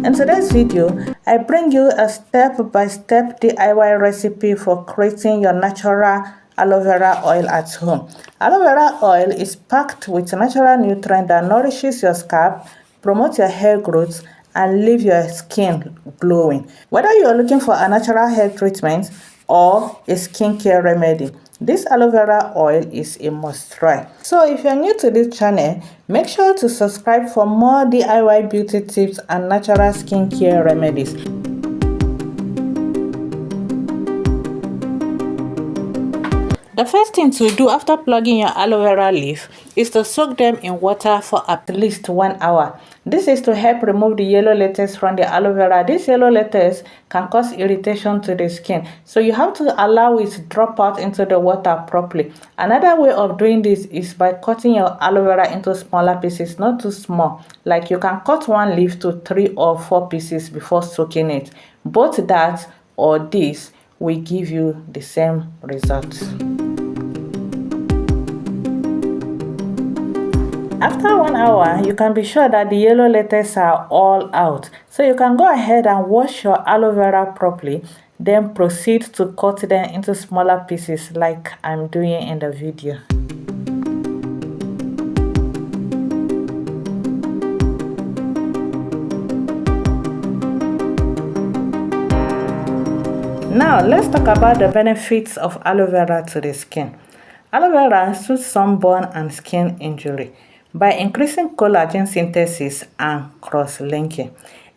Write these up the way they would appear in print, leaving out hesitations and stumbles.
In today's video, I bring you a step-by-step DIY recipe for creating your natural aloe vera oil at home. Aloe vera oil is packed with natural nutrients that nourishes your scalp, promote your hair growth, and leave your skin glowing. Whether you are looking for a natural hair treatment or a skincare remedy, this aloe vera oil is a must try. So if you're new to this channel, make sure to subscribe for more DIY beauty tips and natural skincare remedies. The first thing to do after plugging your aloe vera leaf is to soak them in water for at least 1 hour. This is to help remove the yellow latex from the aloe vera. This yellow latex can cause irritation to the skin, so you have to allow it to drop out into the water properly. Another way of doing this is by cutting your aloe vera into smaller pieces, not too small. Like you can cut one leaf to 3 or 4 pieces before soaking it. Both that or this will give you the same results. After 1 hour, you can be sure that the yellow latex are all out. So you can go ahead and wash your aloe vera properly, then proceed to cut them into smaller pieces like I'm doing in the video. Now let's talk about the benefits of aloe vera to the skin. Aloe vera soothes sunburn and skin injury by increasing collagen synthesis and cross-linking.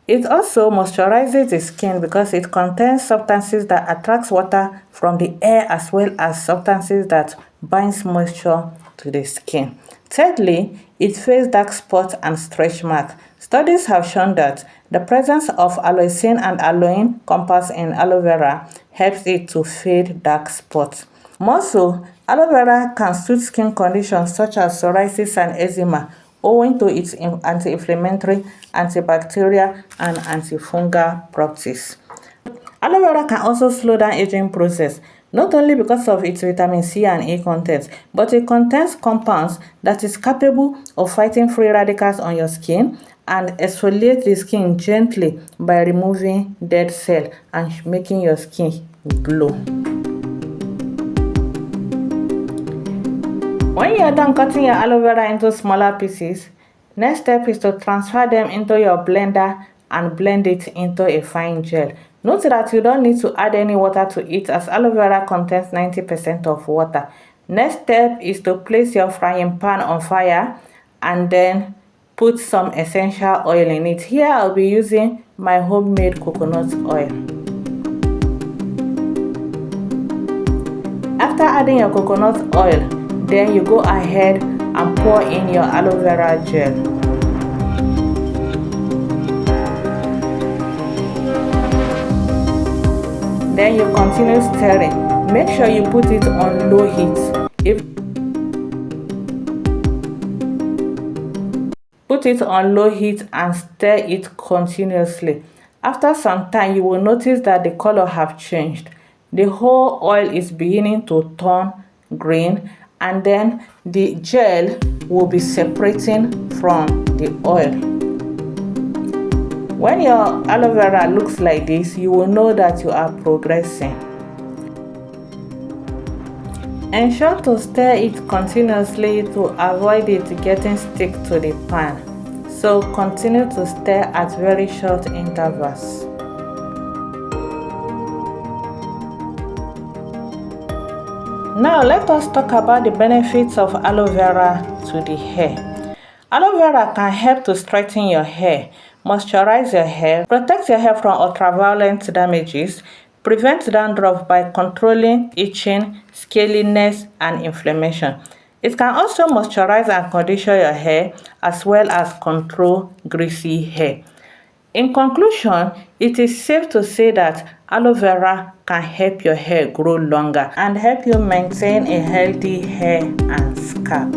It also moisturizes the skin because it contains substances that attract water from the air as well as substances that bind moisture to the skin. Thirdly, it fades dark spots and stretch marks. Studies have shown that the presence of allicin and aloe compounds in aloe vera helps it to fade dark spots. More so, aloe vera can soothe skin conditions such as psoriasis and eczema owing to its anti-inflammatory, antibacterial, and antifungal properties. Aloe vera can also slow down aging process, not only because of its vitamin C and E content, but it contains compounds that is capable of fighting free radicals on your skin and exfoliate the skin gently by removing dead cells and making your skin glow. When you are done cutting your aloe vera into smaller pieces, next step is to transfer them into your blender and blend it into a fine gel. Note that you don't need to add any water to it as aloe vera contains 90% of water. Next step is to place your frying pan on fire and then put some essential oil in it. Here I'll be using my homemade coconut oil. After adding your coconut oil, then you go ahead and pour in your aloe vera gel. Then you continue stirring. Make sure you put it on low heat. Put it on low heat and stir it continuously. After some time, you will notice that the color have changed. The whole oil is beginning to turn green, and then the gel will be separating from the oil. When your aloe vera looks like this, you will know that you are progressing. Ensure to stir it continuously to avoid it getting stick to the pan. So continue to stir at very short intervals. Now let us talk about the benefits of aloe vera to the hair. Aloe vera can help to straighten your hair, moisturize your hair, protect your hair from ultraviolet damages, prevent dandruff by controlling itching, scaliness, and inflammation. It can also moisturize and condition your hair as well as control greasy hair. In conclusion, it is safe to say that aloe vera can help your hair grow longer and help you maintain a healthy hair and scalp.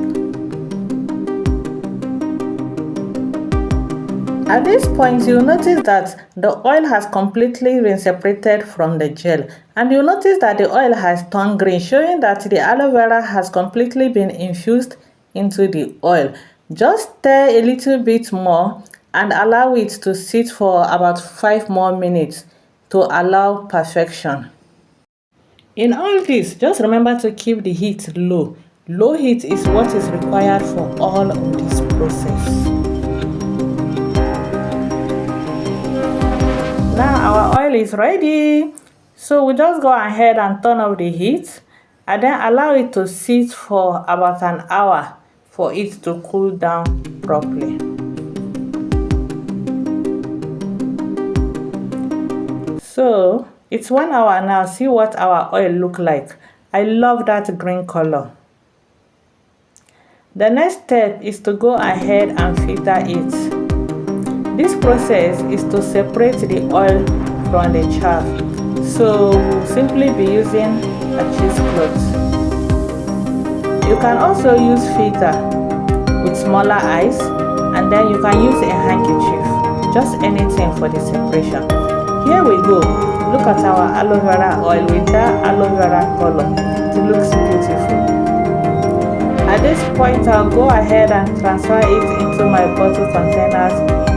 At this point, you'll notice that the oil has completely been separated from the gel, and you'll notice that the oil has turned green, showing that the aloe vera has completely been infused into the oil. Just stir a little bit more and allow it to sit for about 5 more minutes to allow perfection. In all this, just remember to keep the heat low. Low heat is what is required for all of this process. Now our oil is ready. So we just go ahead and turn off the heat and then allow it to sit for about an hour for it to cool down properly. So it's 1 hour now. See what our oil look like. I love that green color. The next step is to go ahead and filter it. This process is to separate the oil from the chaff. So we'll simply be using a cheesecloth. You can also use filter with smaller eyes, and then you can use a handkerchief, just anything for the separation. Here we go. Look at our aloe vera oil with that aloe vera color. It looks beautiful. At this point, I'll go ahead and transfer it into my bottle containers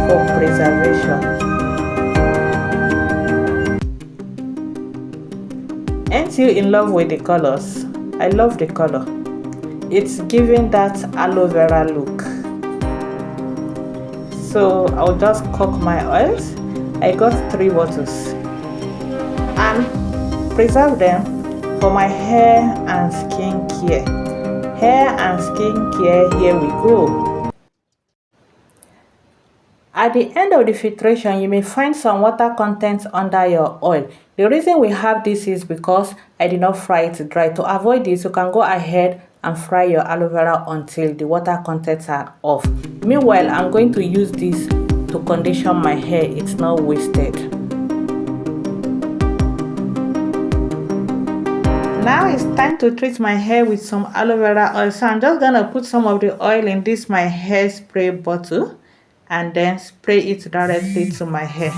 for preservation. Ain't you in love with the colors? I love the color. It's giving that aloe vera look. So I'll just cook my oils. I got 3 bottles and preserve them for my hair and skin care. Hair and skin care, here we go. At the end of the filtration, you may find some water content under your oil. The reason we have this is because I did not fry it dry. To avoid this, you can go ahead and fry your aloe vera until the water contents are off. Meanwhile, I'm going to use this to condition my hair. It's not wasted. Now it's time to treat my hair with some aloe vera oil. So I'm just gonna put some of the oil in this my hairspray bottle and then spray it directly to my hair.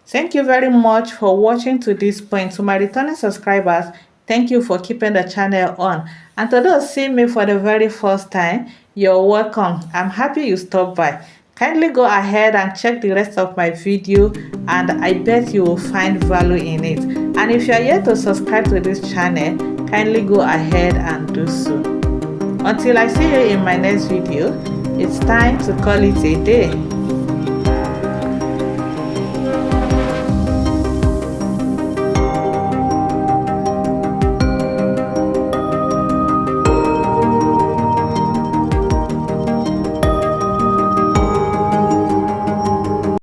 Thank you very much for watching to this point. To my returning subscribers, thank you for keeping the channel on. And to those seeing me for the very first time, you're welcome. I'm happy you stopped by. Kindly go ahead and check the rest of my video, and I bet you will find value in it. And if you are yet to subscribe to this channel, kindly go ahead and do so. Until I see you in my next video, it's time to call it a day.